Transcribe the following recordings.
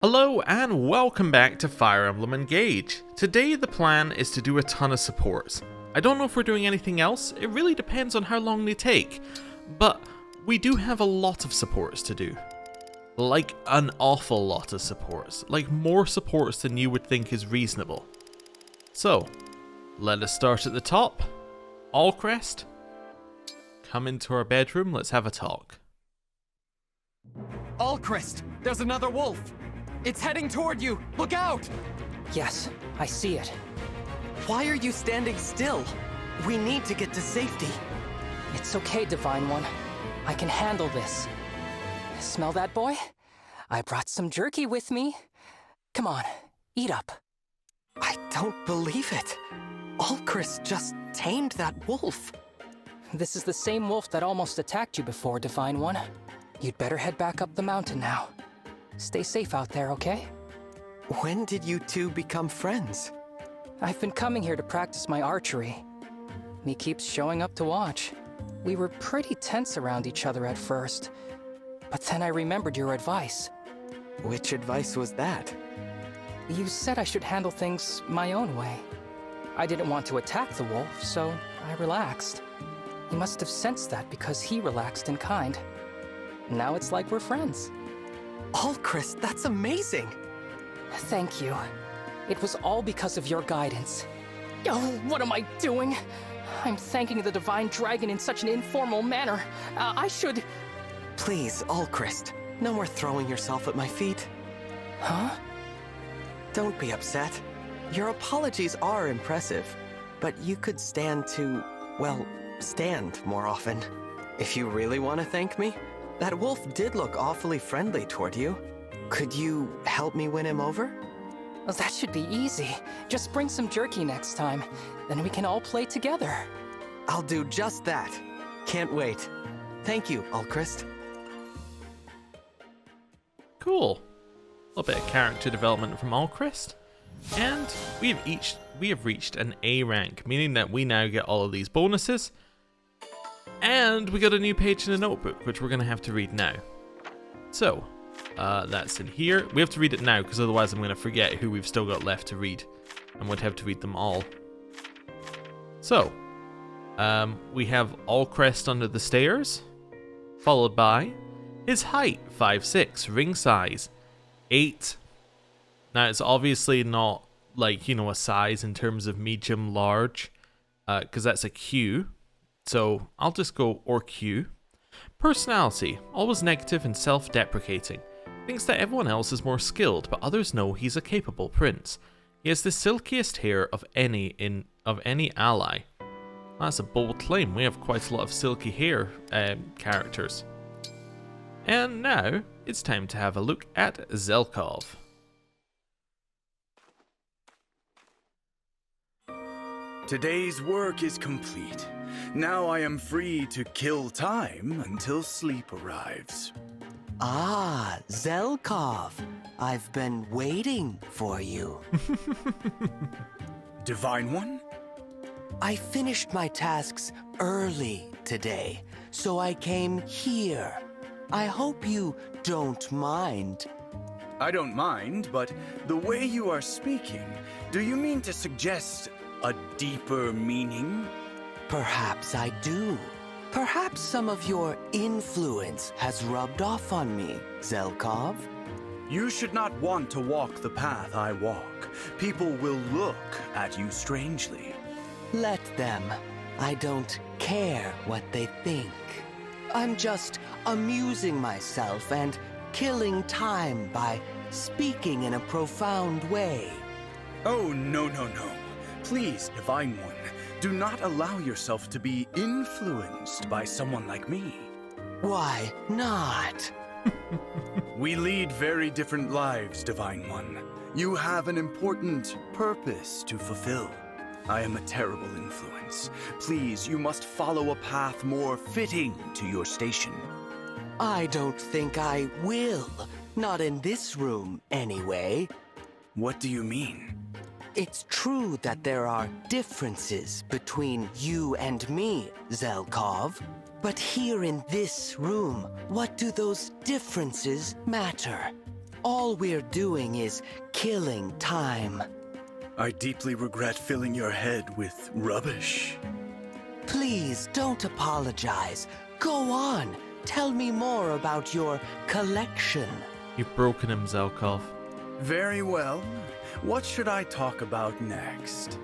Hello and welcome back to Fire Emblem Engage. Today the plan is to do a ton of supports. I don't know if we're doing anything else, it really depends on how long they take, but we do have a lot of supports to do. Like an awful lot of supports, like more supports than you would think is reasonable. So, let us start at the top. Allcrest, come into our bedroom, let's have a talk. Allcrest, there's another wolf! It's heading toward you! Look out! Yes, I see it. Why are you standing still? We need to get to safety. It's okay, Divine One. I can handle this. Smell that, boy? I brought some jerky with me. Come on, eat up. I don't believe it. Allcrest just tamed that wolf. This is the same wolf that almost attacked you before, Divine One. You'd better head back up the mountain now. Stay safe out there, okay? When did you two become friends? I've been coming here to practice my archery. He keeps showing up to watch. We were pretty tense around each other at first, but then I remembered your advice. Which advice was that? You said I should handle things my own way. I didn't want to attack the wolf, so I relaxed. He must have sensed that because he relaxed in kind. Now it's like we're friends. Allcrest, that's amazing! Thank you. It was all because of your guidance. Oh, what am I doing? I'm thanking the Divine Dragon in such an informal manner. I should... Please, Allcrest, no more throwing yourself at my feet. Huh? Don't be upset. Your apologies are impressive, but you could stand more often. If you really want to thank me, that wolf did look awfully friendly toward you. Could you help me win him over? Well, that should be easy. Just bring some jerky next time. Then we can all play together. I'll do just that. Can't wait. Thank you, Allcrest. Cool. A little bit of character development from Allcrest. And we have reached an A rank, meaning that we now get all of these bonuses. And we got a new page in the notebook, which we're going to have to read now. So, that's in here. We have to read it now, because otherwise I'm going to forget who we've still got left to read. And would have to read them all. So, we have Allcrest under the stairs, followed by his height, 5'6", ring size, 8. Now, it's obviously not, like, a size in terms of medium, large, because that's a Q. So I'll just go or Q. Personality, always negative and self-deprecating. Thinks that everyone else is more skilled, but others know he's a capable prince. He has the silkiest hair of any ally. That's a bold claim. We have quite a lot of silky hair characters. And now it's time to have a look at Zelkov. Today's work is complete. Now I am free to kill time until sleep arrives. Ah, Zelkov. I've been waiting for you. Divine One? I finished my tasks early today, so I came here. I hope you don't mind. I don't mind, but the way you are speaking, do you mean to suggest a deeper meaning? Perhaps I do. Perhaps some of your influence has rubbed off on me, Zelkov. You should not want to walk the path I walk. People will look at you strangely. Let them. I don't care what they think. I'm just amusing myself and killing time by speaking in a profound way. Oh, no. Please, Divine One, do not allow yourself to be influenced by someone like me. Why not? We lead very different lives, Divine One. You have an important purpose to fulfill. I am a terrible influence. Please, you must follow a path more fitting to your station. I don't think I will. Not in this room, anyway. What do you mean? It's true that there are differences between you and me, Zelkov. But here in this room, what do those differences matter? All we're doing is killing time. I deeply regret filling your head with rubbish. Please don't apologize. Go on. Tell me more about your collection. You've broken him, Zelkov. Very well. What should I talk about next?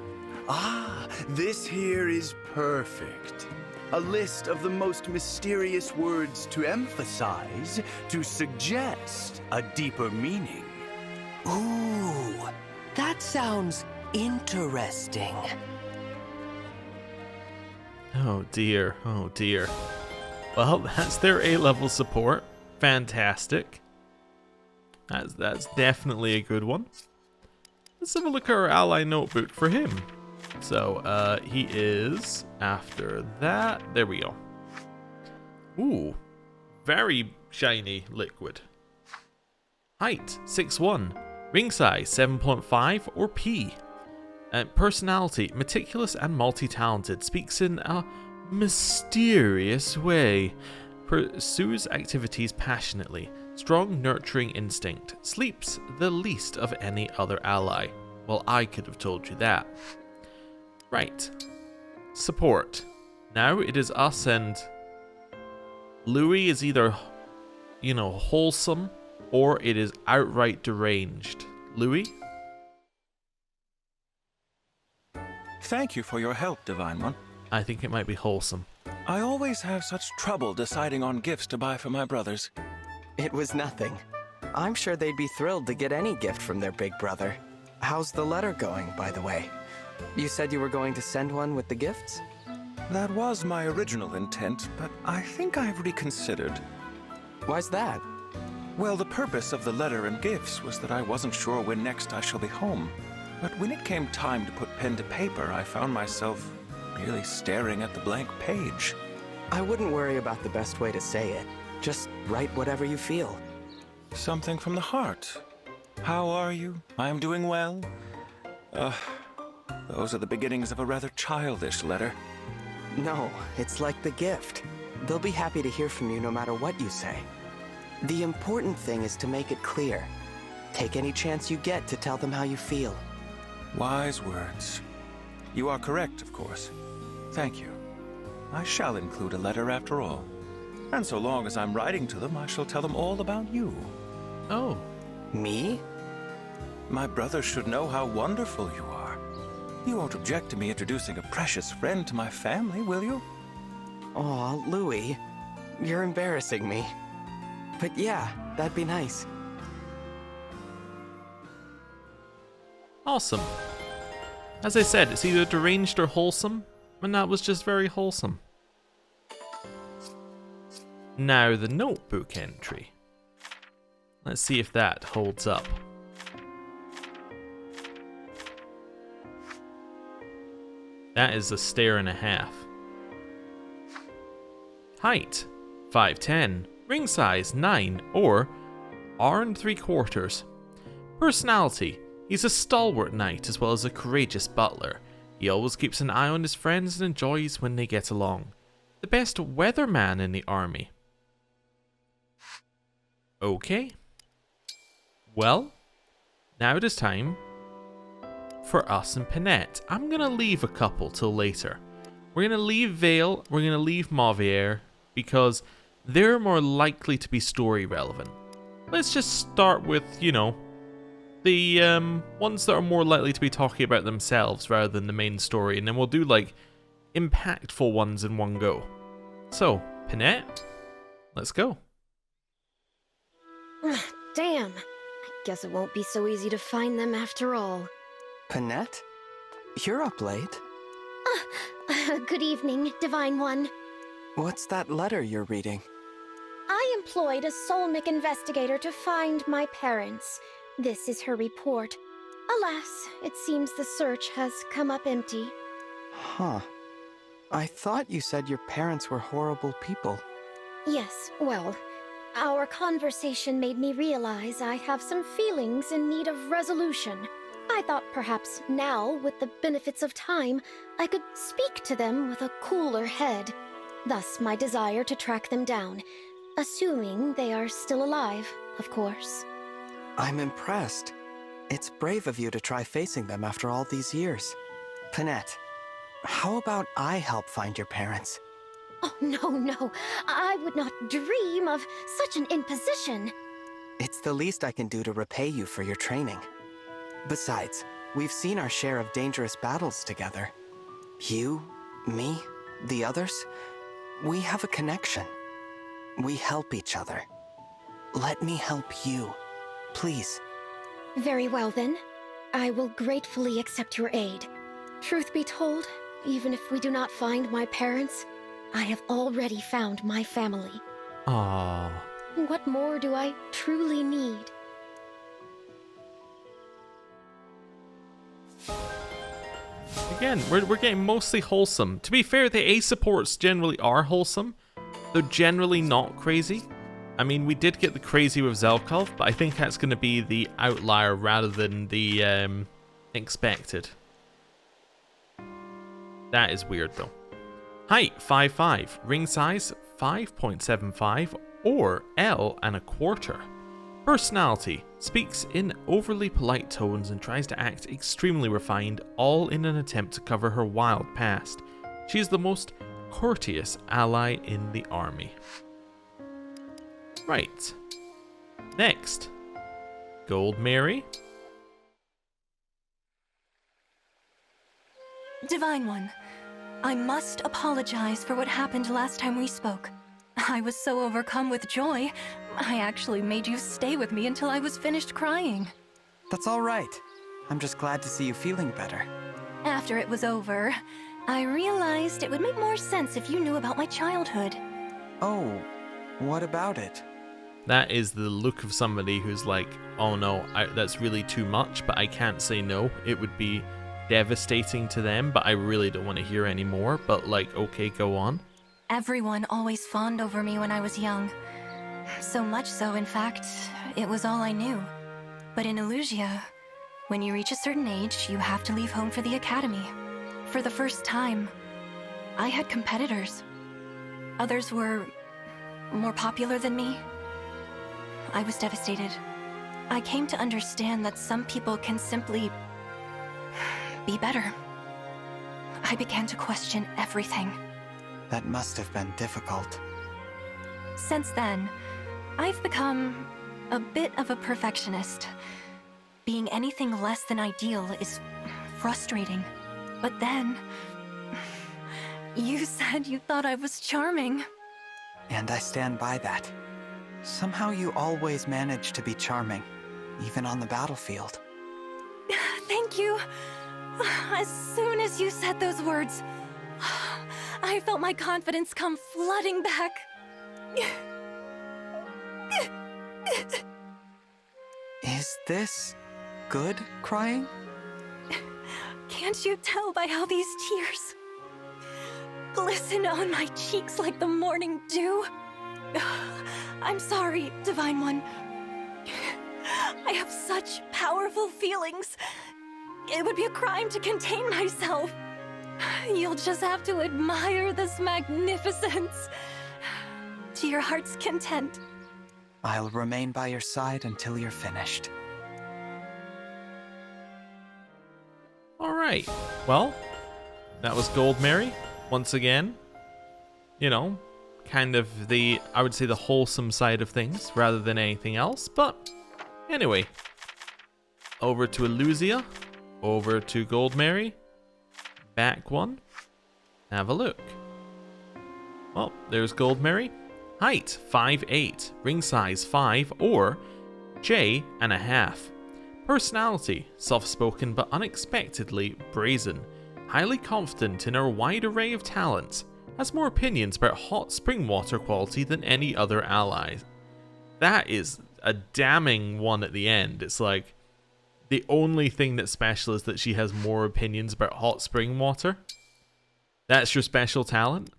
Ah, this here is perfect. A list of the most mysterious words to emphasize, to suggest a deeper meaning. Ooh, that sounds interesting. Oh dear, oh dear. Well, that's their A-level support. Fantastic. That's definitely a good one. Let's have a look at our ally notebook for him. So, he is, after that, there we go. Ooh, very shiny liquid. Height, 6'1", ring size, 7.5 or P. Personality, meticulous and multi-talented, speaks in a mysterious way, pursues activities passionately, strong nurturing instinct, sleeps the least of any other ally. Well, I could have told you that. Right. Support. Now it is us and Louis is either, wholesome or it is outright deranged. Louis? Thank you for your help, Divine One. I think it might be wholesome. I always have such trouble deciding on gifts to buy for my brothers. It was nothing. I'm sure they'd be thrilled to get any gift from their big brother. How's the letter going, by the way? You said you were going to send one with the gifts? That was my original intent, but I think I've reconsidered. Why's that? Well, the purpose of the letter and gifts was that I wasn't sure when next I shall be home. But when it came time to put pen to paper, I found myself merely staring at the blank page. I wouldn't worry about the best way to say it. Just write whatever you feel. Something from the heart. How are you? I am doing well. Those are the beginnings of a rather childish letter. No, it's like the gift. They'll be happy to hear from you no matter what you say. The important thing is to make it clear. Take any chance you get to tell them how you feel. Wise words. You are correct, of course. Thank you. I shall include a letter after all. And so long as I'm writing to them, I shall tell them all about you. Oh. Me? My brother should know how wonderful you are. You won't object to me introducing a precious friend to my family, will you? Aw, Louis. You're embarrassing me. But yeah, that'd be nice. Awesome. As I said, it's either deranged or wholesome, and that was just very wholesome. Now the notebook entry. Let's see if that holds up. That is a stare and a half. Height, 5'10", ring size 9 or R 3/4. Personality, he's a stalwart knight as well as a courageous butler. He always keeps an eye on his friends and enjoys when they get along. The best weatherman in the army. Okay. Well, now it is time for us and Panette. I'm going to leave a couple till later. We're going to leave Veyle, we're going to leave Mauvier, because they're more likely to be story relevant. Let's just start with, the ones that are more likely to be talking about themselves rather than the main story, and then we'll do like impactful ones in one go. So, Panette, let's go. Damn. I guess it won't be so easy to find them after all. Panette? You're up late. Good evening, Divine One. What's that letter you're reading? I employed a Solmic investigator to find my parents. This is her report. Alas, it seems the search has come up empty. Huh. I thought you said your parents were horrible people. Yes, well, our conversation made me realize I have some feelings in need of resolution. I thought perhaps now, with the benefits of time, I could speak to them with a cooler head. Thus my desire to track them down, assuming they are still alive, of course. I'm impressed. It's brave of you to try facing them after all these years. Panette, how about I help find your parents? Oh, no. I would not dream of such an imposition. It's the least I can do to repay you for your training. Besides, we've seen our share of dangerous battles together. You, me, the others, we have a connection. We help each other. Let me help you, please. Very well then. I will gratefully accept your aid. Truth be told, even if we do not find my parents, I have already found my family. Aww. What more do I truly need? Again, we're getting mostly wholesome. To be fair, the A supports generally are wholesome. They're generally not crazy. I mean, we did get the crazy with Zelkov, but I think that's going to be the outlier rather than the expected. That is weird though. Height 5'5", ring size 5.75 or L and a quarter. Personality, speaks in overly polite tones and tries to act extremely refined, all in an attempt to cover her wild past. She is the most courteous ally in the army. Right. Next, Goldmary. Divine One, I must apologize for what happened last time we spoke. I was so overcome with joy, I actually made you stay with me until I was finished crying. That's all right. I'm just glad to see you feeling better. After it was over, I realized it would make more sense if you knew about my childhood. Oh, what about it? That is the look of somebody who's like, oh no, that's really too much, but I can't say no. It would be devastating to them, but I really don't want to hear any more. But like, okay, go on. Everyone always fawned over me when I was young. So much so, in fact, it was all I knew. But in Illusia, when you reach a certain age, you have to leave home for the academy. For the first time, I had competitors. Others were more popular than me. I was devastated. I came to understand that some people can simply be better. I began to question everything. That must have been difficult. Since then, I've become a bit of a perfectionist. Being anything less than ideal is frustrating. But then, you said you thought I was charming. And I stand by that. Somehow you always manage to be charming, even on the battlefield. Thank you. As soon as you said those words, I felt my confidence come flooding back. Is this good crying? Can't you tell by how these tears glisten on my cheeks like the morning dew? I'm sorry, Divine One. I have such powerful feelings. It would be a crime to contain myself. You'll just have to admire this magnificence to your heart's content. I'll remain by your side until you're finished. Alright, well, that was Goldmary, once again. You know, kind of the, I would say the wholesome side of things, rather than anything else, but anyway. Over to Illusia, over to Goldmary, back one, have a look. Well, there's Goldmary. Height 5'8", ring size 5 or J.5. Personality, soft-spoken but unexpectedly brazen. Highly confident in her wide array of talents. Has more opinions about hot spring water quality than any other ally. That is a damning one at the end. It's like, the only thing that's special is that she has more opinions about hot spring water. That's your special talent?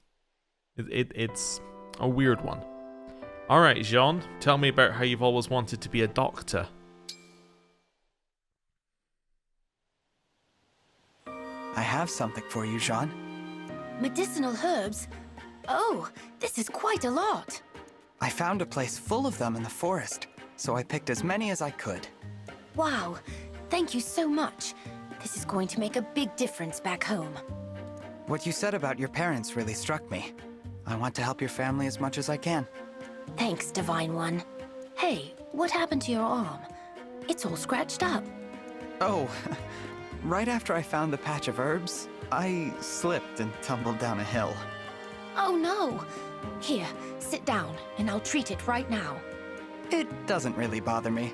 It's a weird one. Alright, Jean, tell me about how you've always wanted to be a doctor. I have something for you, Jean. Medicinal herbs? Oh, this is quite a lot. I found a place full of them in the forest. so I picked as many as I could. Wow, thank you so much. This is going to make a big difference back home. What you said about your parents really struck me. I want to help your family as much as I can. Thanks, Divine One. Hey, what happened to your arm? It's all scratched up. Oh, right after I found the patch of herbs, I slipped and tumbled down a hill. Oh no! Here, sit down, and I'll treat it right now. It doesn't really bother me.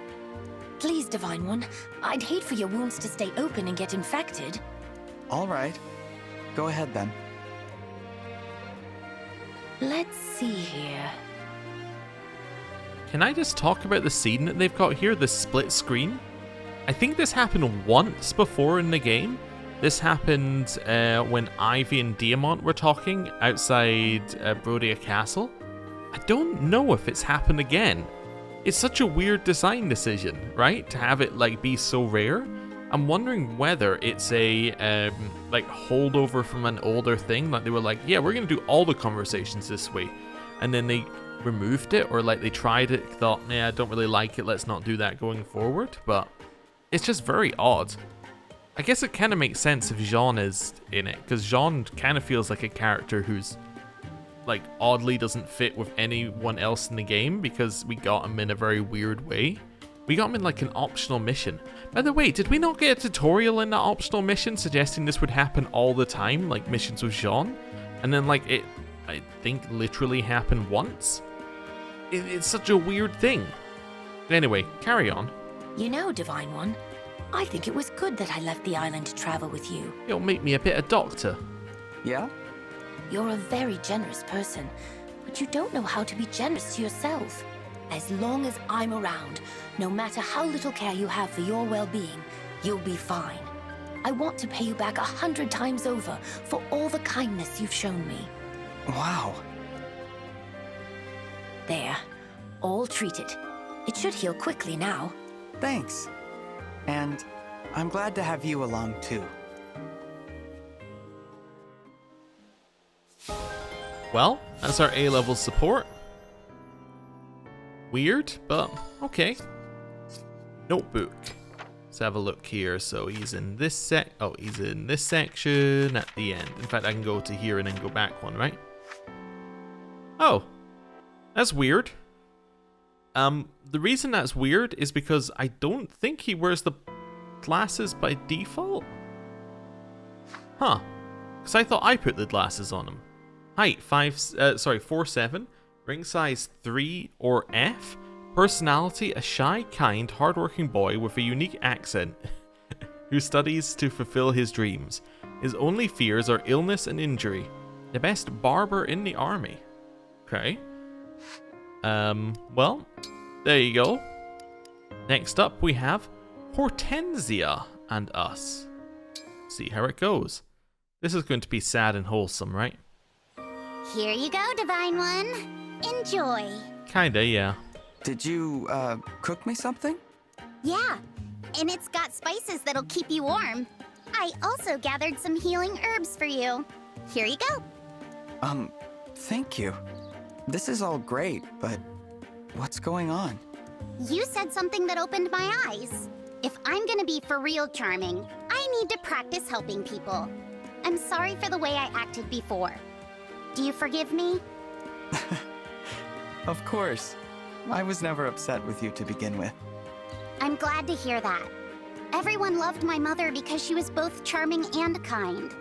Please, Divine One, I'd hate for your wounds to stay open and get infected. All right. Go ahead then. Let's see here. Can I just talk about the scene that they've got here, the split screen? I think this happened once before in the game. This happened when Ivy and Diamant were talking outside Brodia Castle. I don't know if it's happened again. It's such a weird design decision, right? To have it like be so rare. I'm wondering whether it's a like holdover from an older thing. Like they were like, yeah, we're gonna do all the conversations this way, and then they removed it, or like they tried it, thought, nah, I don't really like it, let's not do that going forward. But it's just very odd. I guess it kind of makes sense if Jean is in it, because Jean kind of feels like a character who's like oddly doesn't fit with anyone else in the game, because we got him in a very weird way. We got him in like an optional mission. By the way, did we not get a tutorial in that optional mission suggesting this would happen all the time, like missions with Jean? And then like it, I think, literally happened once? It's such a weird thing. Anyway, carry on. You know, Divine One, I think it was good that I left the island to travel with you. It'll make me a bit of doctor. Yeah? You're a very generous person, but you don't know how to be generous to yourself. As long as I'm around, no matter how little care you have for your well-being, you'll be fine. I want to pay you back 100 times over for all the kindness you've shown me. Wow. There, all treated. It should heal quickly now. Thanks. And I'm glad to have you along too. Well, that's our A-level support. Weird, but okay. Notebook. Let's have a look here. So he's in this he's in this section at the end. In fact, I can go to here and then go back one, right? Oh, that's weird. The reason that's weird is because I don't think he wears the glasses by default. Huh? Because I thought I put the glasses on him. Height 4'7", ring size 3 or F. Personality: a shy, kind, hardworking boy with a unique accent who studies to fulfill his dreams. His only fears are illness and injury. The best barber in the army. Okay. Well, there you go. Next up we have Hortensia and us. See how it goes. This is going to be sad and wholesome, right? Here you go, Divine One. Enjoy. Kinda, yeah. Did you, cook me something? Yeah, and it's got spices that'll keep you warm. I also gathered some healing herbs for you. Here you go. Thank you. This is all great, but what's going on? You said something that opened my eyes. If I'm gonna be for real charming, I need to practice helping people. I'm sorry for the way I acted before. Do you forgive me? Of course. I was never upset with you to begin with. I'm glad to hear that. Everyone loved my mother because she was both charming and kind.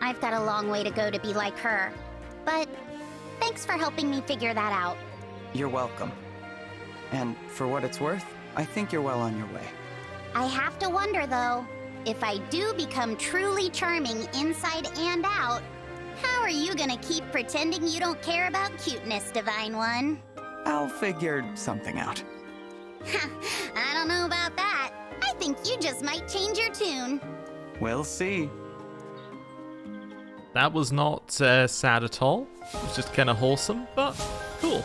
I've got a long way to go to be like her. But thanks for helping me figure that out. You're welcome. And for what it's worth, I think you're well on your way. I have to wonder, though, if I do become truly charming inside and out, how are you gonna keep pretending you don't care about cuteness, Divine One? I'll figure something out. I don't know about that. I think you just might change your tune. We'll see. That was not sad at all. It was just kind of wholesome, but cool.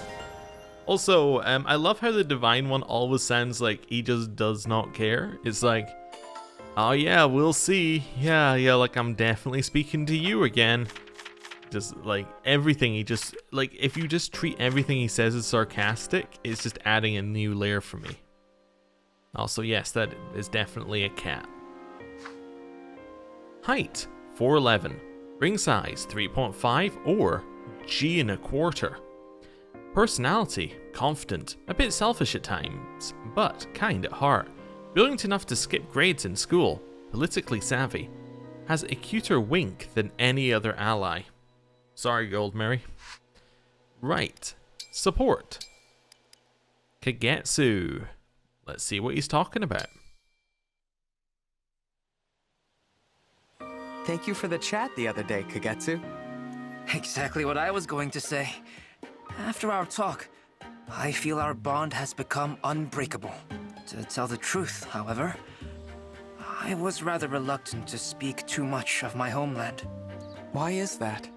Also, I love how the Divine One always sounds like he just does not care. It's like, oh yeah, we'll see. Yeah, like I'm definitely speaking to you again. Just like everything he just like, if you just treat everything he says as sarcastic, it's just adding a new layer for me. Also, yes, that is definitely a cat. Height 4'11", ring size 3.5 or G1/4. Personality confident, a bit selfish at times, but kind at heart. Brilliant enough to skip grades in school, politically savvy. Has a cuter wink than any other ally. Sorry, Goldmary. Right. Support. Kagetsu. Let's see what he's talking about. Thank you for the chat the other day, Kagetsu. Exactly what I was going to say. After our talk, I feel our bond has become unbreakable. To tell the truth, however, I was rather reluctant to speak too much of my homeland. Why is that?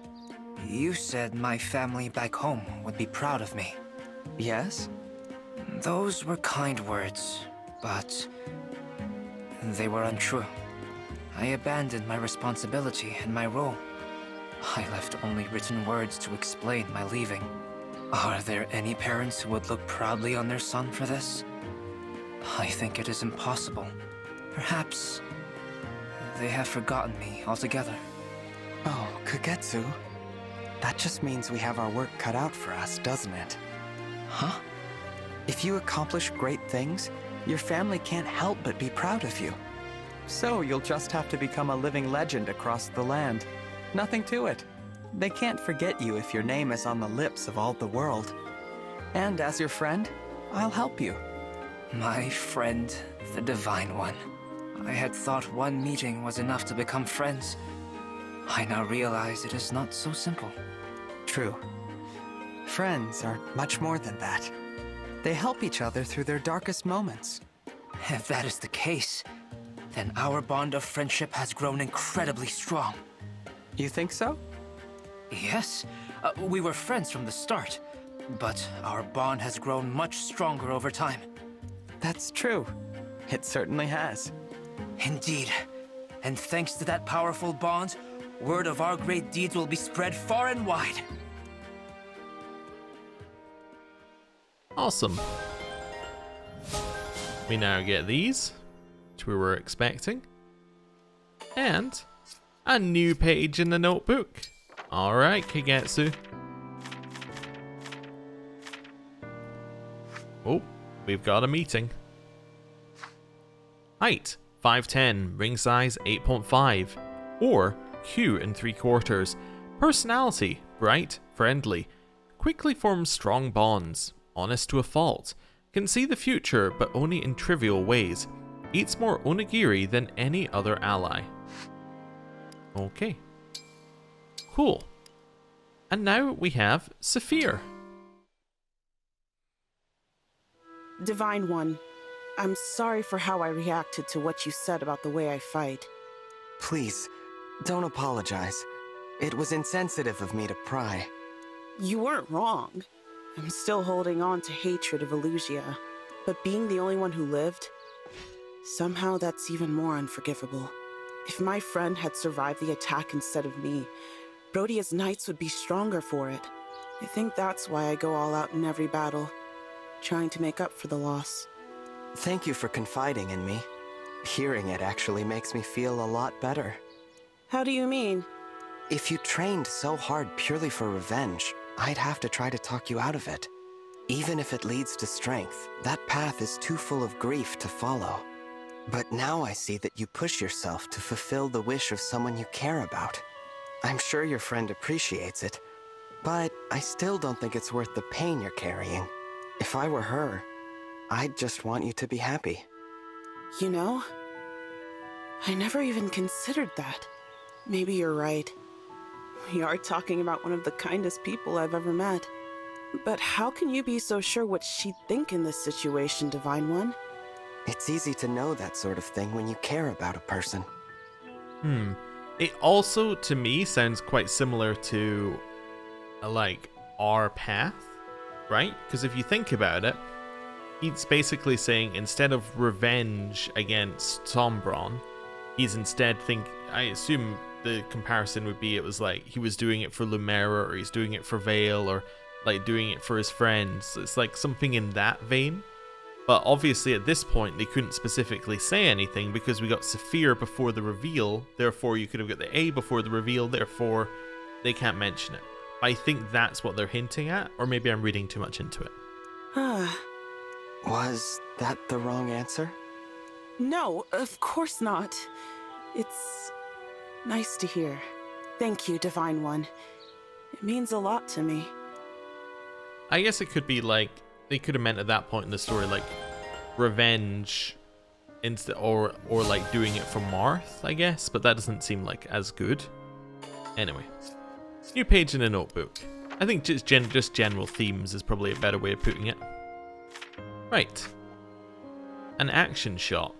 You said my family back home would be proud of me. Yes? Those were kind words, but they were untrue. I abandoned my responsibility and my role. I left only written words to explain my leaving. Are there any parents who would look proudly on their son for this? I think it is impossible. Perhaps they have forgotten me altogether. Oh, Kagetsu. That just means we have our work cut out for us, doesn't it? Huh? If you accomplish great things, your family can't help but be proud of you. So you'll just have to become a living legend across the land. Nothing to it. They can't forget you if your name is on the lips of all the world. And as your friend, I'll help you. My friend, the Divine One. I had thought one meeting was enough to become friends. I now realize it is not so simple. True. Friends are much more than that. They help each other through their darkest moments. If that is the case, then our bond of friendship has grown incredibly strong. You think so? Yes, we were friends from the start, but our bond has grown much stronger over time. That's true. It certainly has. Indeed. And thanks to that powerful bond, word of our great deeds will be spread far and wide. Awesome. We now get these, which we were expecting. And a new page in the notebook. Alright, Kagetsu. Oh, we've got a meeting. Height 5'10", ring size 8.5, or Q3/4. Personality bright, friendly, quickly forms strong bonds, honest to a fault, can see the future but only in trivial ways, eats more onigiri than any other ally. Okay. Cool. And now we have Saphir. Divine One, I'm sorry for how I reacted to what you said about the way I fight. Please, don't apologize. It was insensitive of me to pry. You weren't wrong. I'm still holding on to hatred of Elusia, but being the only one who lived, somehow that's even more unforgivable. If my friend had survived the attack instead of me, Rhodia's knights would be stronger for it. I think that's why I go all out in every battle, trying to make up for the loss. Thank you for confiding in me. Hearing it actually makes me feel a lot better. How do you mean? If you trained so hard purely for revenge, I'd have to try to talk you out of it. Even if it leads to strength, that path is too full of grief to follow. But now I see that you push yourself to fulfill the wish of someone you care about. I'm sure your friend appreciates it, but I still don't think it's worth the pain you're carrying. If I were her, I'd just want you to be happy. You know, I never even considered that. Maybe you're right. We are talking about one of the kindest people I've ever met. But how can you be so sure what she'd think in this situation, Divine One? It's easy to know that sort of thing when you care about a person. It also, to me, sounds quite similar to, like, our path, right? Because if you think about it, he's basically saying instead of revenge against Sombron, he's instead I assume the comparison would be it was like he was doing it for Timerra, or he's doing it for Veyle, or like doing it for his friends. It's like something in that vein. But obviously at this point they couldn't specifically say anything because we got Saphir before the reveal, therefore you could have got the A before the reveal, therefore they can't mention it. I think that's what they're hinting at, or maybe I'm reading too much into it. Was that the wrong answer? No, of course not. It's nice to hear. Thank you, Divine One. It means a lot to me. I guess it could be like, they could have meant at that point in the story, like, revenge, instead, or like doing it for Marth, I guess, but that doesn't seem like as good. Anyway, new page in a notebook. I think just general themes is probably a better way of putting it. Right. An action shot.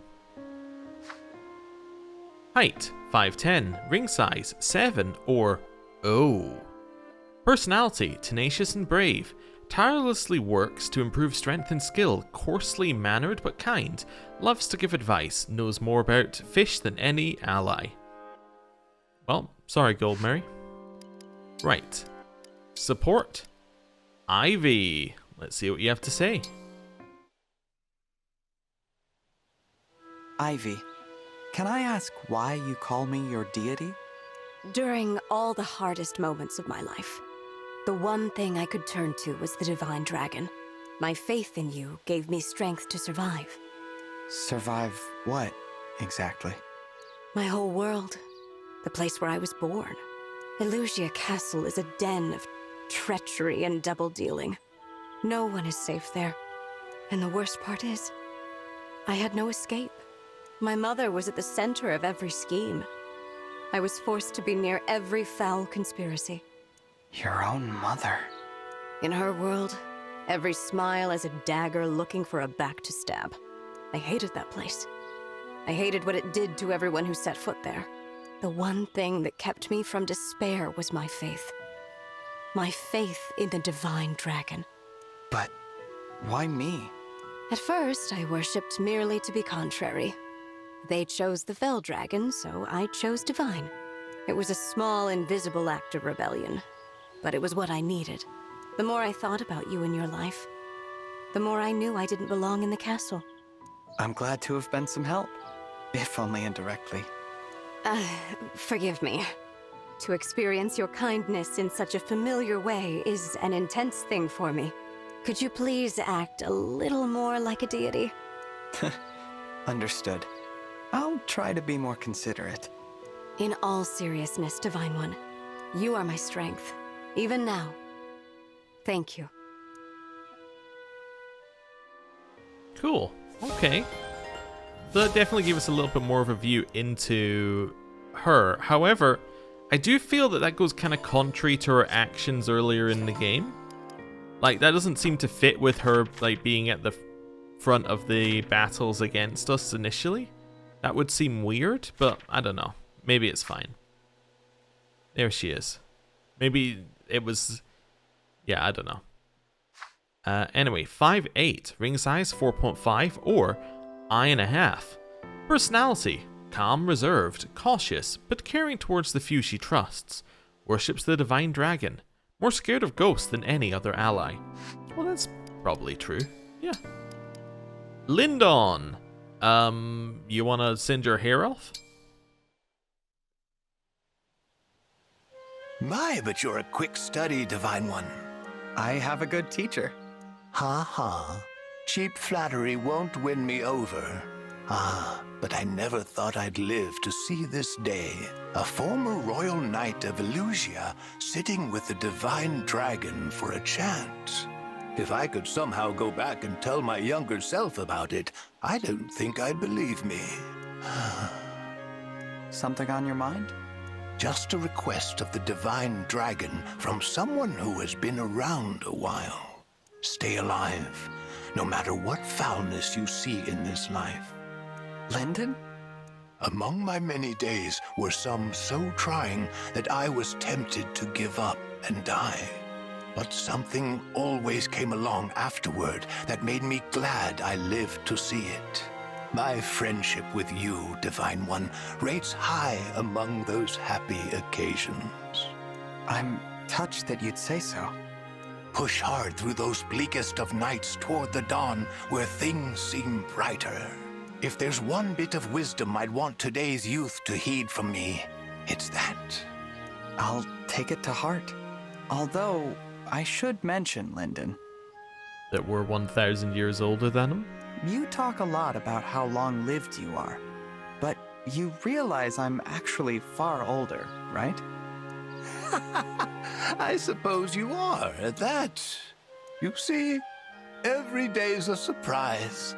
Height, 5'10", ring size, 7 or O. Personality, tenacious and brave. Tirelessly works to improve strength and skill, coarsely mannered but kind, loves to give advice, knows more about fish than any ally. Well, sorry Goldmary. Right. Support. Ivy. Let's see what you have to say. Ivy, can I ask why you call me your deity? During all the hardest moments of my life, the one thing I could turn to was the Divine Dragon. My faith in you gave me strength to survive. Survive what, exactly? My whole world. The place where I was born. Elusia Castle is a den of treachery and double-dealing. No one is safe there. And the worst part is, I had no escape. My mother was at the center of every scheme. I was forced to be near every foul conspiracy. Your own mother. In her world, every smile is a dagger looking for a back to stab. I hated that place. I hated what it did to everyone who set foot there. The one thing that kept me from despair was my faith. My faith in the Divine Dragon. But why me? At first, I worshipped merely to be contrary. They chose the Fell Dragon, so I chose Divine. It was a small, invisible act of rebellion. But it was what I needed. The more I thought about you and your life, the more I knew I didn't belong in the castle. I'm glad to have been some help, if only indirectly. Forgive me. To experience your kindness in such a familiar way is an intense thing for me. Could you please act a little more like a deity? Understood. I'll try to be more considerate. In all seriousness, Divine One, you are my strength. Even now. Thank you. Cool. Okay. So that definitely gave us a little bit more of a view into her. However, I do feel that that goes kind of contrary to her actions earlier in the game. Like, that doesn't seem to fit with her, like, being at the front of the battles against us initially. That would seem weird, but I don't know. Maybe it's fine. There she is. Maybe it was... Yeah, I don't know. Anyway, 5'8", ring size 4.5, or I.5. Personality, calm, reserved, cautious, but caring towards the few she trusts. Worships the Divine Dragon. More scared of ghosts than any other ally. Well, that's probably true. Yeah. Lindon. You want to send your hair off? My, but you're a quick study, Divine One. I have a good teacher. Ha ha. Cheap flattery won't win me over. Ah, but I never thought I'd live to see this day. A former royal knight of Elusia sitting with the Divine Dragon for a chance. If I could somehow go back and tell my younger self about it, I don't think I'd believe me. Something on your mind? Just a request of the Divine Dragon from someone who has been around a while. Stay alive, no matter what foulness you see in this life. Lindon? Among my many days were some so trying that I was tempted to give up and die. But something always came along afterward that made me glad I lived to see it. My friendship with you, Divine One, rates high among those happy occasions. I'm touched that you'd say so. Push hard through those bleakest of nights toward the dawn where things seem brighter. If there's one bit of wisdom I'd want today's youth to heed from me, it's that. I'll take it to heart. Although, I should mention, Lindon, That we're 1,000 years older than him? you talk a lot about how long-lived you are, but you realize I'm actually far older, right? I suppose you are at that. You see, every day's a surprise.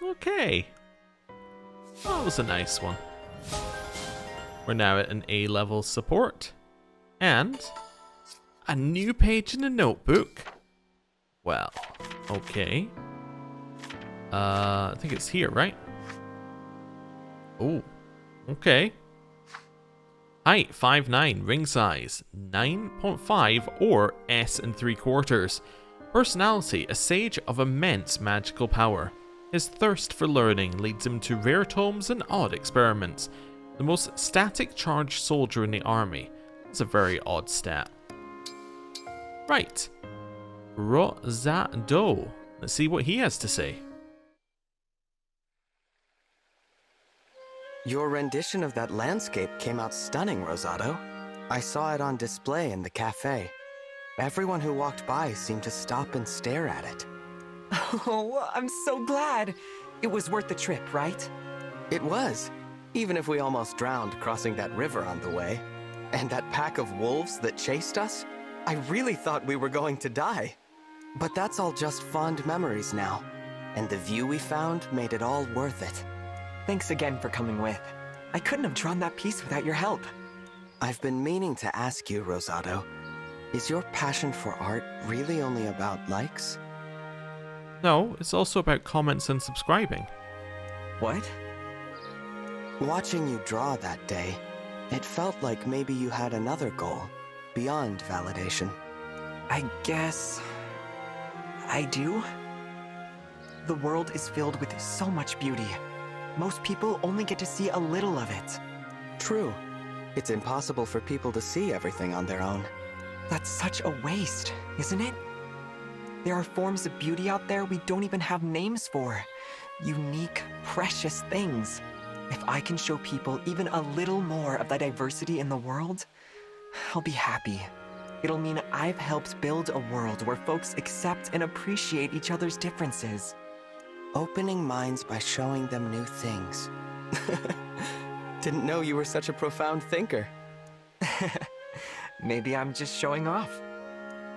Okay. That was a nice one. We're now at an A-level support. And a new page in the notebook. Well, okay. I think it's here, right? Oh, okay. Height 5'9", ring size 9.5 or S and 3/4. Personality, a sage of immense magical power. His thirst for learning leads him to rare tomes and odd experiments. The most static charged soldier in the army. That's a very odd stat. Right. Rosado. Let's see what he has to say. Your rendition of that landscape came out stunning, Rosado. I saw it on display in the cafe. Everyone who walked by seemed to stop and stare at it. Oh, I'm so glad. It was worth the trip, right? It was, even if we almost drowned crossing that river on the way. And that pack of wolves that chased us, I really thought we were going to die. But that's all just fond memories now. And the view we found made it all worth it. Thanks again for coming with. I couldn't have drawn that piece without your help. I've been meaning to ask you, Rosado, is your passion for art really only about likes? No, it's also about comments and subscribing. What? Watching you draw that day, it felt like maybe you had another goal, beyond validation. I guess I do. The world is filled with so much beauty. Most people only get to see a little of it. True. It's impossible for people to see everything on their own. That's such a waste, isn't it? There are forms of beauty out there we don't even have names for. Unique, precious things. If I can show people even a little more of the diversity in the world, I'll be happy. It'll mean I've helped build a world where folks accept and appreciate each other's differences. Opening minds by showing them new things. Didn't know you were such a profound thinker. Maybe I'm just showing off.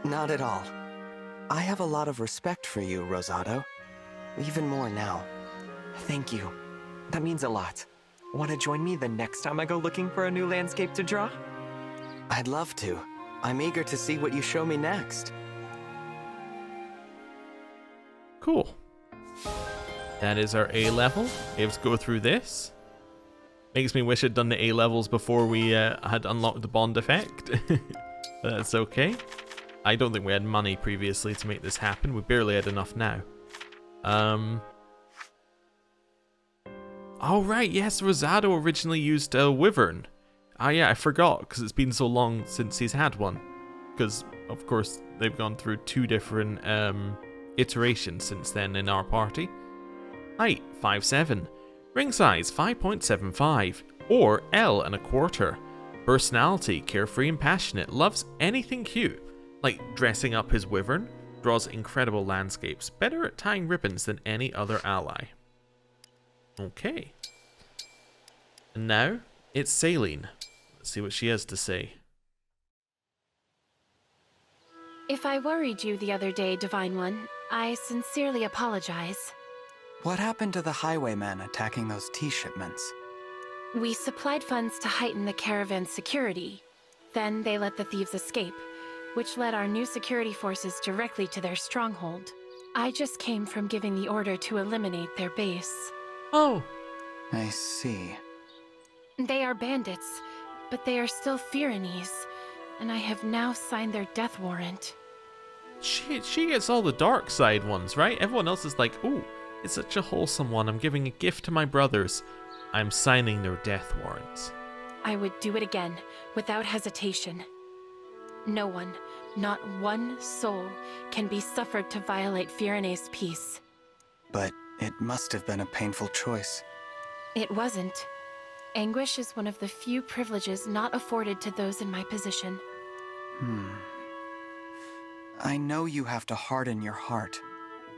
Not at all. I have a lot of respect for you, Rosado. Even more now. Thank you. That means a lot. Want to join me the next time I go looking for a new landscape to draw? I'd love to. I'm eager to see what you show me next. Cool. That is our A level. We have to go through this. Makes me wish I'd done the A levels before we had unlocked the bond effect. But that's okay. I don't think we had money previously to make this happen. We barely had enough now. Oh right, yes, Rosado originally used a wyvern. Ah yeah, I forgot because it's been so long since he's had one. Because of course they've gone through 2 different iterations since then in our party. Height 5'7", ring size 5.75 or L1/4. Personality carefree and passionate, loves anything cute, like dressing up his wyvern, draws incredible landscapes, better at tying ribbons than any other ally. Okay. And now, it's Saline. Let's see what she has to say. If I worried you the other day, Divine One, I sincerely apologize. What happened to the highwaymen attacking those tea shipments? We supplied funds to heighten the caravan's security. Then they let the thieves escape, which led our new security forces directly to their stronghold. I just came from giving the order to eliminate their base. Oh. I see. They are bandits, but they are still Firenese, and I have now signed their death warrant. she gets all the dark side ones, right? Everyone else is like, oh, it's such a wholesome one. I'm giving a gift to my brothers. I'm signing their death warrants. I would do it again, without hesitation. No one, not one soul, can be suffered to violate Firene's peace. But it must have been a painful choice. It wasn't. Anguish is one of the few privileges not afforded to those in my position. I know you have to harden your heart,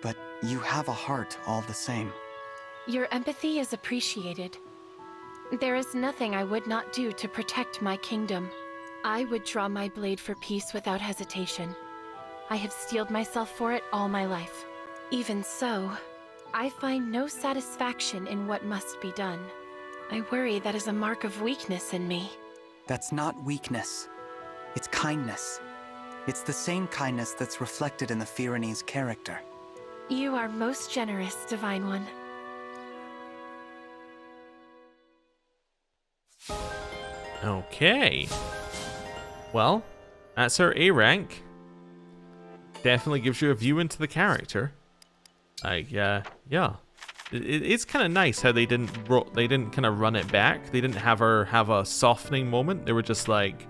but you have a heart all the same. Your empathy is appreciated. There is nothing I would not do to protect my kingdom. I would draw my blade for peace without hesitation. I have steeled myself for it all my life. Even so, I find no satisfaction in what must be done. I worry that is a mark of weakness in me. That's not weakness. It's kindness. It's the same kindness that's reflected in the Firene's character. You are most generous, Divine One. Okay. Well, that's her A rank. Definitely gives you a view into the character. Yeah. It's kind of nice how they didn't kind of run it back. They didn't have her have a softening moment. They were just like,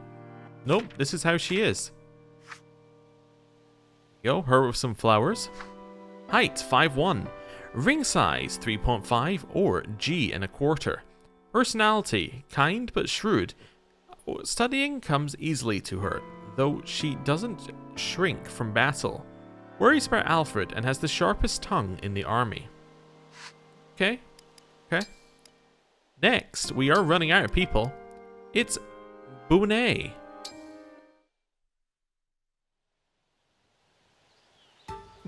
nope, this is how she is. Go, her with some flowers. Height 5'1", ring size 3.5 or G1/4. Personality kind but shrewd. Studying comes easily to her, though she doesn't shrink from battle. Worries about Alfred and has the sharpest tongue in the army. Okay. Next, we are running out of people. It's Bunet.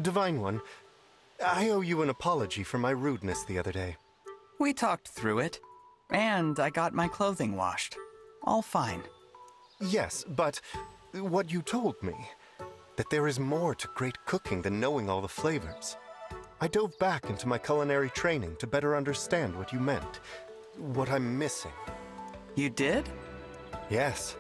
Divine One, I owe you an apology for my rudeness the other day. We talked through it, and I got my clothing washed. All fine. Yes, but what you told me, that there is more to great cooking than knowing all the flavors. I dove back into my culinary training to better understand what you meant, what I'm missing. You did? Yes.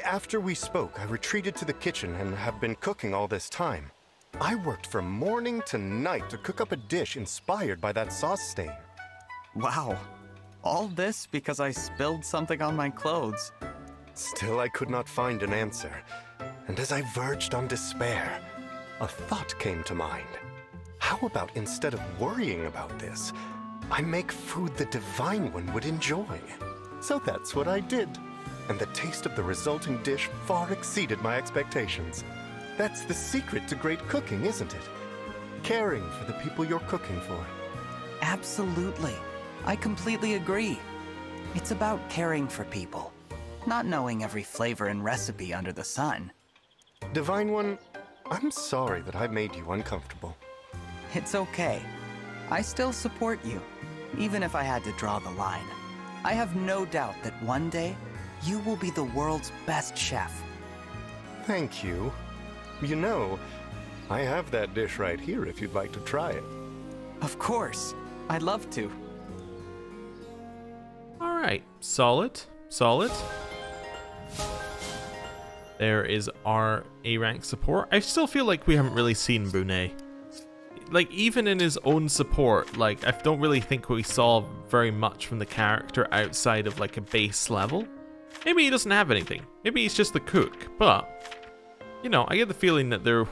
After we spoke, I retreated to the kitchen and have been cooking all this time. I worked from morning to night to cook up a dish inspired by that sauce stain. Wow. All this because I spilled something on my clothes. Still, I could not find an answer. And as I verged on despair, a thought came to mind. How about instead of worrying about this, I make food the Divine One would enjoy? So that's what I did. And the taste of the resulting dish far exceeded my expectations. That's the secret to great cooking, isn't it? Caring for the people you're cooking for. Absolutely. I completely agree. It's about caring for people, not knowing every flavor and recipe under the sun. Divine One, I'm sorry that I made you uncomfortable. It's okay. I still support you, even if I had to draw the line. I have no doubt that one day, you will be the world's best chef. Thank you. You know, I have that dish right here if you'd like to try it. Of course. I'd love to. Alright, solid. There is our A rank support. I still feel like we haven't really seen Bunet. Like, even in his own support, like, I don't really think we saw very much from the character outside of, like, a base level. Maybe he doesn't have anything. Maybe he's just the cook, but, you know, I get the feeling that there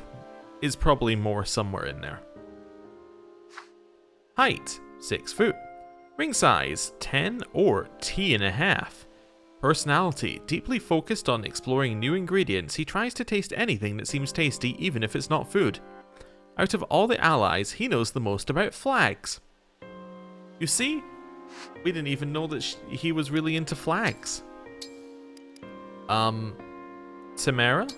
is probably more somewhere in there. Height, 6 foot. Ring size, 10 or T1/2. Personality, deeply focused on exploring new ingredients, he tries to taste anything that seems tasty even if it's not food. Out of all the allies, he knows the most about flags. You see? We didn't even know that he was really into flags. Timerra?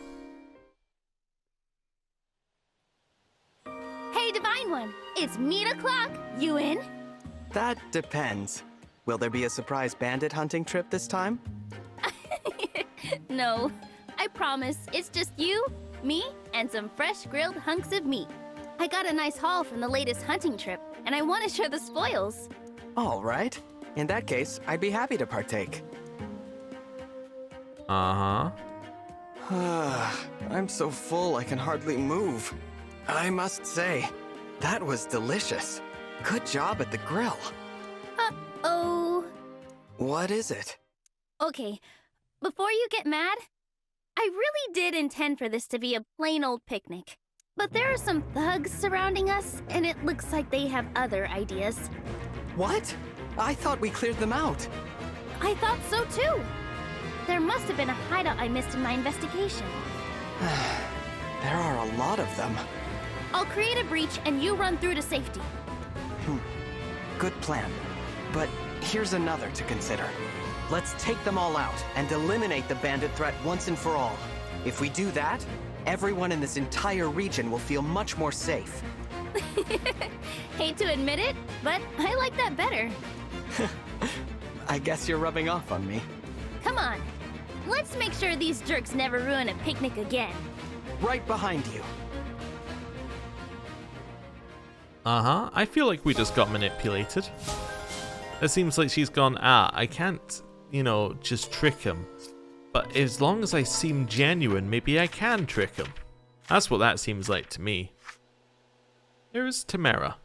Hey, Divine One, it's meat o'clock. You in? That depends. Will there be a surprise bandit hunting trip this time? No, I promise. It's just you, me, and some fresh grilled hunks of meat. I got a nice haul from the latest hunting trip, and I want to share the spoils. All right. In that case, I'd be happy to partake. Uh-huh. I'm so full I can hardly move. I must say, that was delicious. Good job at the grill. Uh-oh. What is it? Okay, before you get mad, I really did intend for this to be a plain old picnic. But there are some thugs surrounding us, and it looks like they have other ideas. What? I thought we cleared them out. I thought so too. There must have been a hideout I missed in my investigation. There are a lot of them. I'll create a breach and you run through to safety. Good plan. But here's another to consider. Let's take them all out and eliminate the bandit threat once and for all. If we do that, everyone in this entire region will feel much more safe. Hate to admit it, but I like that better. I guess you're rubbing off on me. Come on, let's make sure these jerks never ruin a picnic again. Right behind you. I feel like we just got manipulated. It seems like she's gone, I can't, just trick him. But as long as I seem genuine, maybe I can trick him. That's what that seems like to me. Here's Timerra.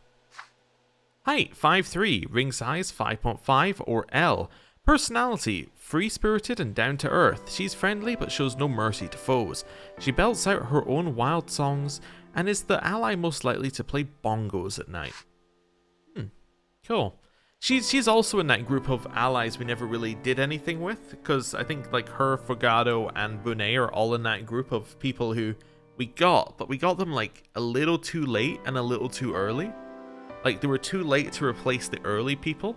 Height 5'3", ring size 5.5 or L. Personality, free-spirited and down-to-earth. She's friendly but shows no mercy to foes. She belts out her own wild songs and is the ally most likely to play bongos at night. Cool. She's also in that group of allies we never really did anything with, because I think like her, Fogado, and Bunet are all in that group of people who we got, but we got them like a little too late and a little too early. Like they were too late to replace the early people.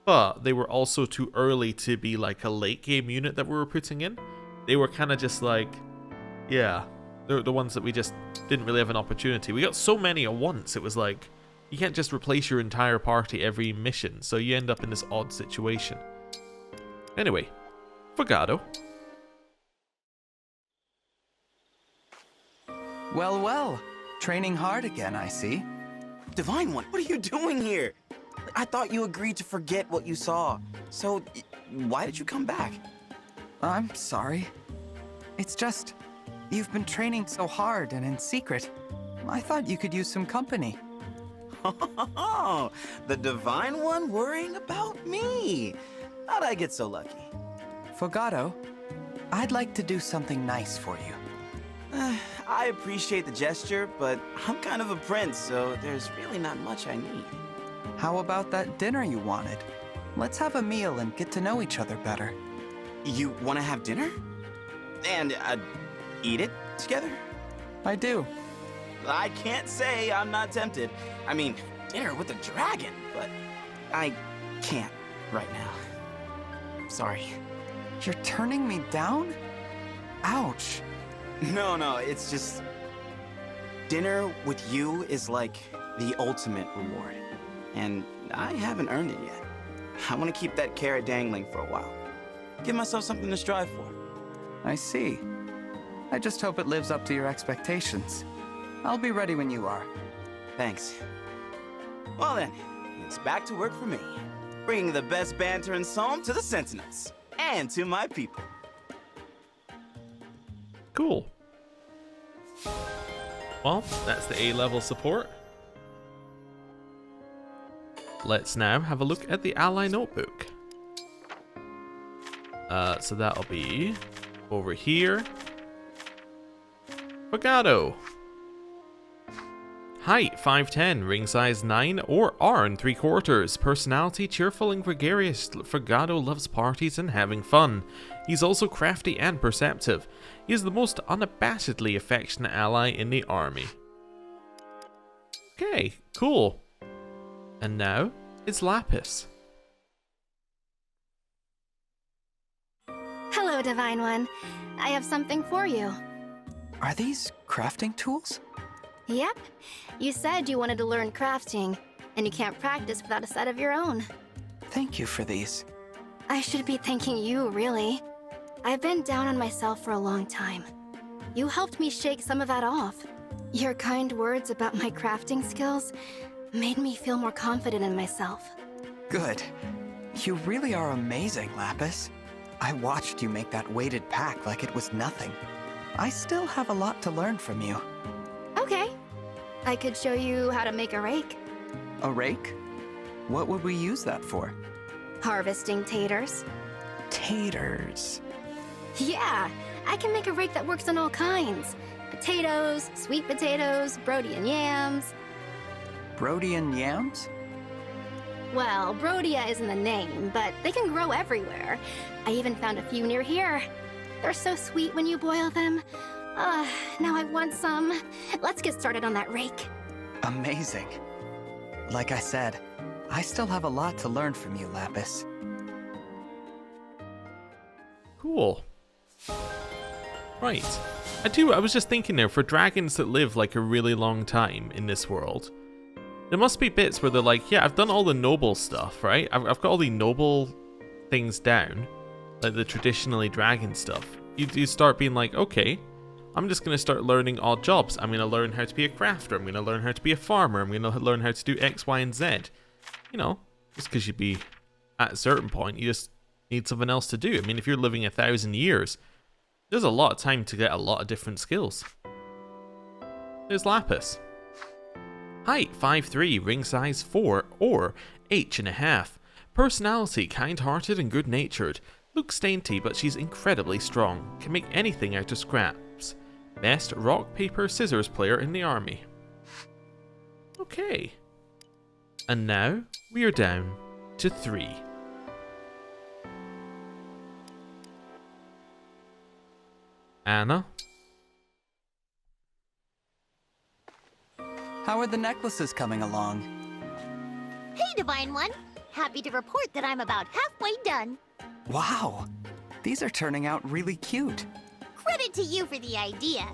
But they were also too early to be like a late game unit that we were putting in. They were kind of just like, yeah, they're the ones that we just didn't really have an opportunity. We got so many at once, it was like, you can't just replace your entire party every mission, so you end up in this odd situation. Anyway, Fogado. Well, well. Training hard again, I see. Divine One, what are you doing here? I thought you agreed to forget what you saw. So, why did you come back? I'm sorry. It's just, you've been training so hard and in secret. I thought you could use some company. Oh, the Divine One worrying about me. How'd I get so lucky? Fogado, I'd like to do something nice for you. I appreciate the gesture, but I'm kind of a prince, so there's really not much I need. How about that dinner you wanted? Let's have a meal and get to know each other better. You want to have dinner? And eat it together? I do. I can't say I'm not tempted. I mean, dinner with a dragon, but I can't right now. Sorry. You're turning me down? Ouch. No, it's just... Dinner with you is like the ultimate reward. And I haven't earned it yet. I want to keep that carrot dangling for a while. Give myself something to strive for. I see. I just hope it lives up to your expectations. I'll be ready when you are. Thanks. Well then, it's back to work for me. Bringing the best banter and psalm to the Sentinels. And to my people. Cool. Well, that's the A-level support. Let's now have a look at the ally notebook. So that'll be over here. Fogado. Height 5'10", ring size 9 or Arn 3/4. Personality cheerful and gregarious. Fogado loves parties and having fun. He's also crafty and perceptive. He is the most unabashedly affectionate ally in the army. Okay, cool. And now it's Lapis. Hello, Divine One. I have something for you. Are these crafting tools? Yep. You said you wanted to learn crafting, and you can't practice without a set of your own. Thank you for these. I should be thanking you, really. I've been down on myself for a long time. You helped me shake some of that off. Your kind words about my crafting skills made me feel more confident in myself. Good. You really are amazing, Lapis. I watched you make that weighted pack like it was nothing. I still have a lot to learn from you. Okay. I could show you how to make a rake. A rake? What would we use that for? Harvesting taters. Taters? Yeah, I can make a rake that works on all kinds. Potatoes, sweet potatoes, Brodian yams. Brodian yams? Well, Brodia isn't the name, but they can grow everywhere. I even found a few near here. They're so sweet when you boil them. Now I want some. Let's get started on that rake. Amazing. Like I said, I still have a lot to learn from you, Lapis. Cool. Right. I was just thinking there, for dragons that live like a really long time in this world, there must be bits where they're like, yeah, I've done all the noble stuff, right? I've got all the noble things down, like the traditionally dragon stuff. You start being like, okay, I'm just going to start learning odd jobs. I'm going to learn how to be a crafter. I'm going to learn how to be a farmer. I'm going to learn how to do X, Y, and Z. You know, just because you'd be at a certain point, you just need something else to do. I mean, if you're living 1,000 years, there's a lot of time to get a lot of different skills. There's Lapis. Height 5'3", ring size 4 or H.5. Personality kind-hearted and good-natured. Looks dainty, but she's incredibly strong. Can make anything out of scraps. Best rock, paper, scissors player in the army. Okay. And now we are down to 3. Anna? How are the necklaces coming along? Hey, Divine One! Happy to report that I'm about halfway done. Wow! These are turning out really cute. Credit to you for the idea.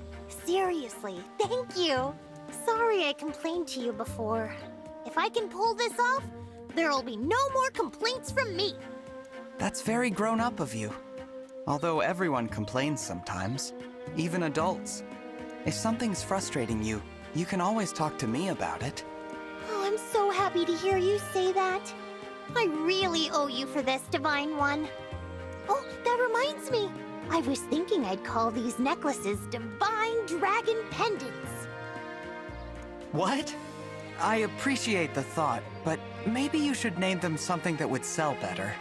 Seriously, thank you. Sorry I complained to you before. If I can pull this off, there'll be no more complaints from me. That's very grown up of you. Although everyone complains sometimes, even adults. If something's frustrating you, you can always talk to me about it. Oh, I'm so happy to hear you say that. I really owe you for this, Divine One. Oh, that reminds me. I was thinking I'd call these necklaces Divine Dragon Pendants. What? I appreciate the thought, but maybe you should name them something that would sell better.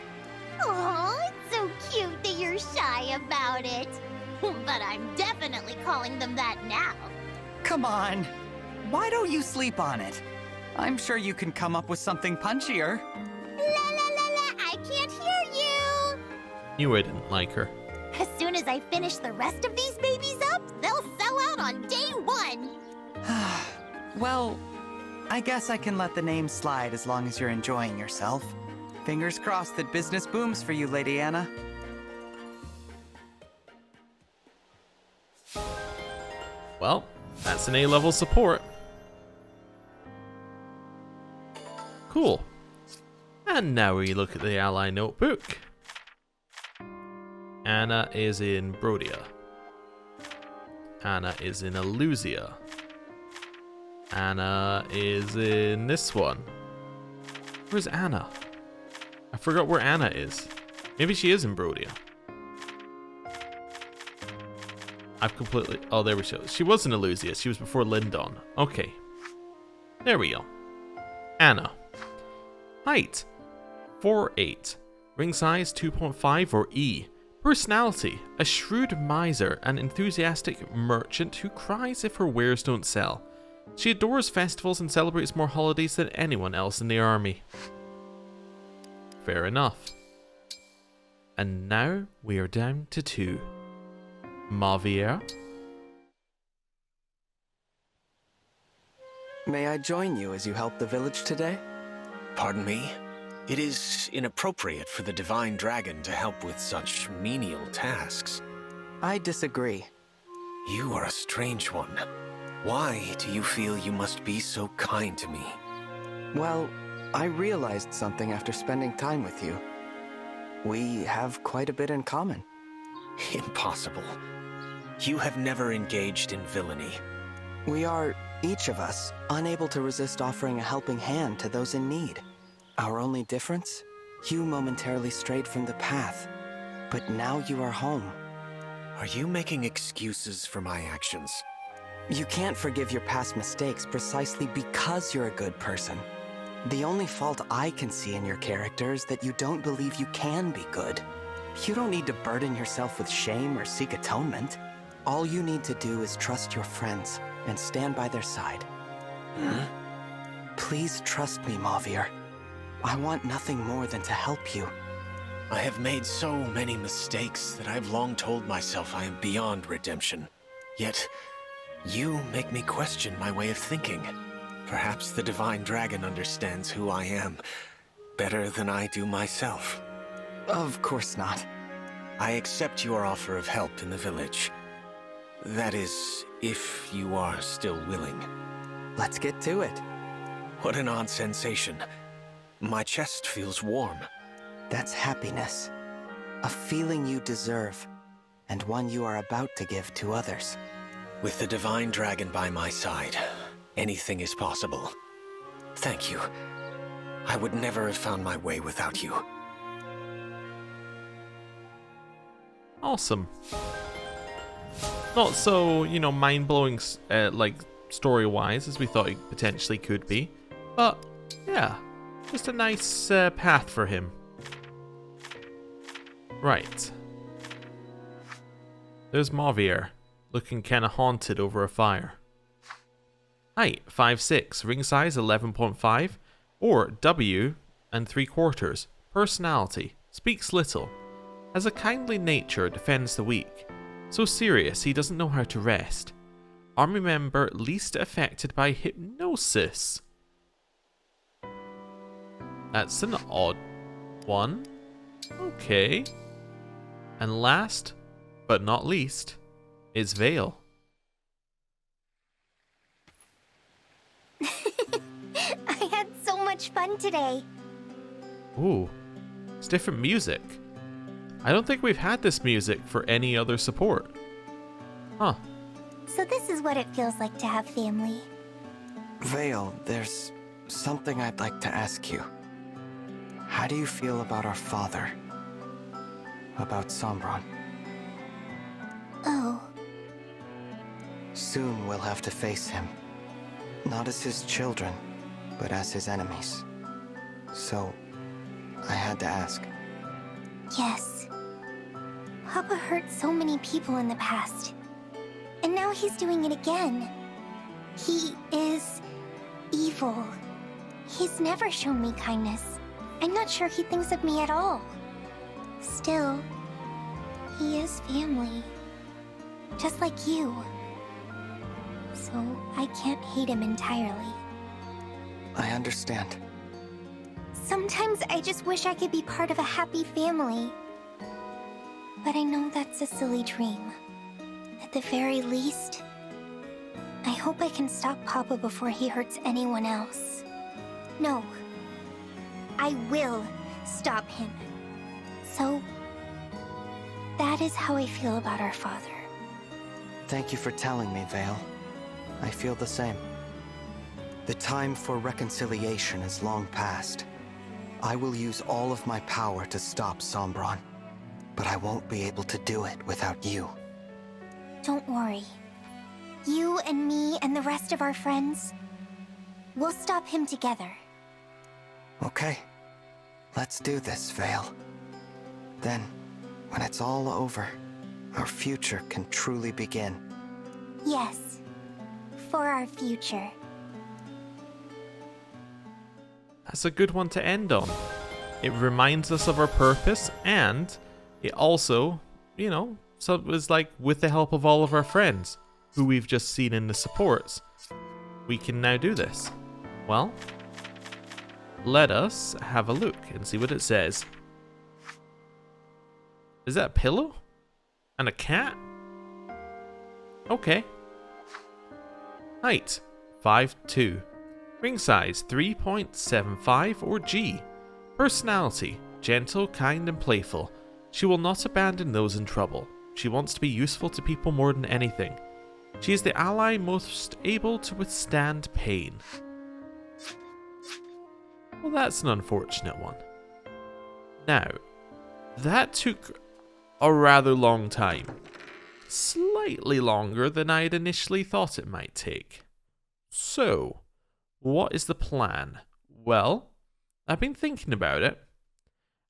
Oh, it's so cute that you're shy about it. But I'm definitely calling them that now. Come on. Why don't you sleep on it? I'm sure you can come up with something punchier. La la la la, I can't hear you. Knew I didn't like her. As soon as I finish the rest of these babies up, they'll sell out on day 1. Well, I guess I can let the name slide as long as you're enjoying yourself. Fingers crossed that business booms for you, Lady Anna. Well, that's an A-level support. Cool. And now we look at the ally notebook. Anna is in Brodia. Anna is in Elusia. Anna is in this one. Where's Anna? I forgot where Anna is. Maybe she is in Brodia. I've completely... Oh, there we go. She was in Elusia. She was before Lindon. Okay. There we go. Anna. Height 4'8". Ring size 2.5 or E. Personality: a shrewd miser, an enthusiastic merchant who cries if her wares don't sell. She adores festivals and celebrates more holidays than anyone else in the army. Fair enough. And now we are down to 2. Mauvier. May I join you as you help the village today? Pardon me? It is inappropriate for the Divine Dragon to help with such menial tasks. I disagree. You are a strange one. Why do you feel you must be so kind to me? Well, I realized something after spending time with you. We have quite a bit in common. Impossible. You have never engaged in villainy. We are, each of us, unable to resist offering a helping hand to those in need. Our only difference? You momentarily strayed from the path. But now you are home. Are you making excuses for my actions? You can't forgive your past mistakes precisely because you're a good person. The only fault I can see in your character is that you don't believe you can be good. You don't need to burden yourself with shame or seek atonement. All you need to do is trust your friends and stand by their side. Please trust me, Mauvier. I want nothing more than to help you. I have made so many mistakes that I've long told myself I am beyond redemption. Yet, you make me question my way of thinking. Perhaps the Divine Dragon understands who I am better than I do myself. Of course not. I accept your offer of help in the village. That is, if you are still willing. Let's get to it. What an odd sensation. My chest feels warm. That's happiness. A feeling you deserve, and one you are about to give to others. With the Divine Dragon by my side, anything is possible. Thank you. I would never have found my way without you. Awesome. Not so, mind-blowing, like, story-wise as we thought it potentially could be. But, yeah, just a nice path for him. Right. There's Mauvier, looking kinda haunted over a fire. Height, 5'6", ring size 11.5, or W and 3/4. Personality, speaks little. Has a kindly nature, defends the weak. So serious he doesn't know how to rest. Army member least affected by hypnosis. That's an odd one. Okay. And last, but not least, is Veyle. I had so much fun today. Ooh, it's different music. I don't think we've had this music for any other support. Huh. So this is what it feels like to have family. Veyle, there's something I'd like to ask you. How do you feel about our father? About Sombron? Oh. Soon we'll have to face him. Not as his children, but as his enemies. So, I had to ask. Yes. Papa hurt so many people in the past. And now he's doing it again. He is evil. He's never shown me kindness. I'm not sure he thinks of me at all. Still, he is family. Just like you. So I can't hate him entirely. I understand. Sometimes I just wish I could be part of a happy family. But I know that's a silly dream. At the very least, I hope I can stop Papa before he hurts anyone else. No. I will stop him. So, that is how I feel about our father. Thank you for telling me, Veyle. I feel the same. The time for reconciliation is long past. I will use all of my power to stop Sombron, but I won't be able to do it without you. Don't worry. You and me and the rest of our friends, we'll stop him together. Okay. Let's do this, Veyle. Then, when it's all over, our future can truly begin. Yes. For our future. That's a good one to end on. It reminds us of our purpose, and it also, so it was like with the help of all of our friends, who we've just seen in the supports, we can now do this. Well, let us have a look and see what it says. Is that a pillow? And a cat? Okay. Height, 5'2". Ring size, 3.75 or G. Personality, gentle, kind and playful. She will not abandon those in trouble. She wants to be useful to people more than anything. She is the ally most able to withstand pain. Well, that's an unfortunate one. Now, that took a rather long time. Slightly longer than I had initially thought it might take. So, what is the plan? Well, I've been thinking about it,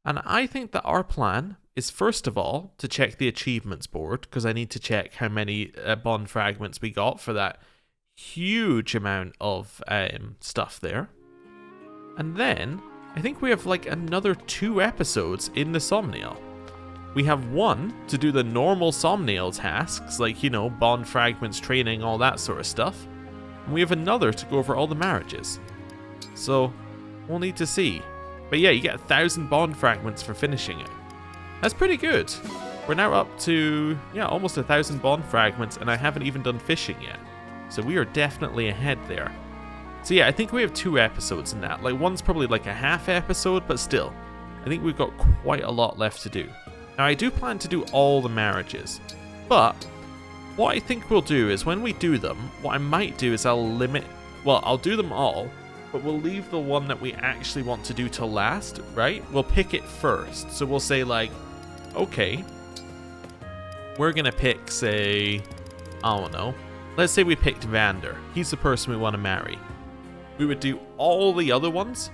and I think that our plan is first of all to check the achievements board, because I need to check how many bond fragments we got for that huge amount of stuff there. And then, I think we have like another 2 episodes in the Somniel. We have one to do the normal Somniel tasks, like, you know, bond fragments, training, all that sort of stuff. And we have another to go over all the marriages. So, we'll need to see. But yeah, you get 1,000 bond fragments for finishing it. That's pretty good. We're now up to, yeah, almost 1,000 bond fragments, and I haven't even done fishing yet. So we are definitely ahead there. So yeah, I think we have 2 episodes in that. Like, one's probably like a half episode, but still. I think we've got quite a lot left to do. Now, I do plan to do all the marriages. But, what I think we'll do is when we do them, what I might do is I'll do them all, but we'll leave the one that we actually want to do till last, right? We'll pick it first. So we'll say like, okay, we're gonna pick, say, I don't know. Let's say we picked Vander. He's the person we want to marry. We would do all the other ones,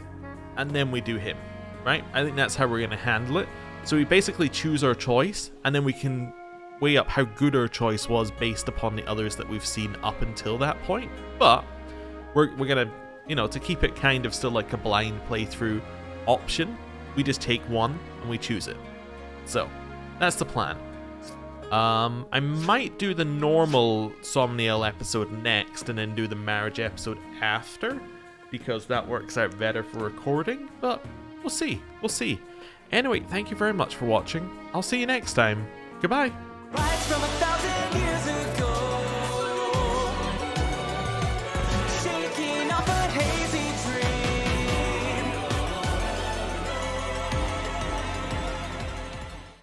and then we do him, right? I think that's how we're gonna handle it. So we basically choose our choice, and then we can weigh up how good our choice was based upon the others that we've seen up until that point. But we're gonna, you know, to keep it kind of still like a blind playthrough option, we just take one and we choose it. So that's the plan. I might do the normal Somniel episode next and then do the marriage episode after, because that works out better for recording, but we'll see. We'll see. Anyway, thank you very much for watching. I'll see you next time. Goodbye.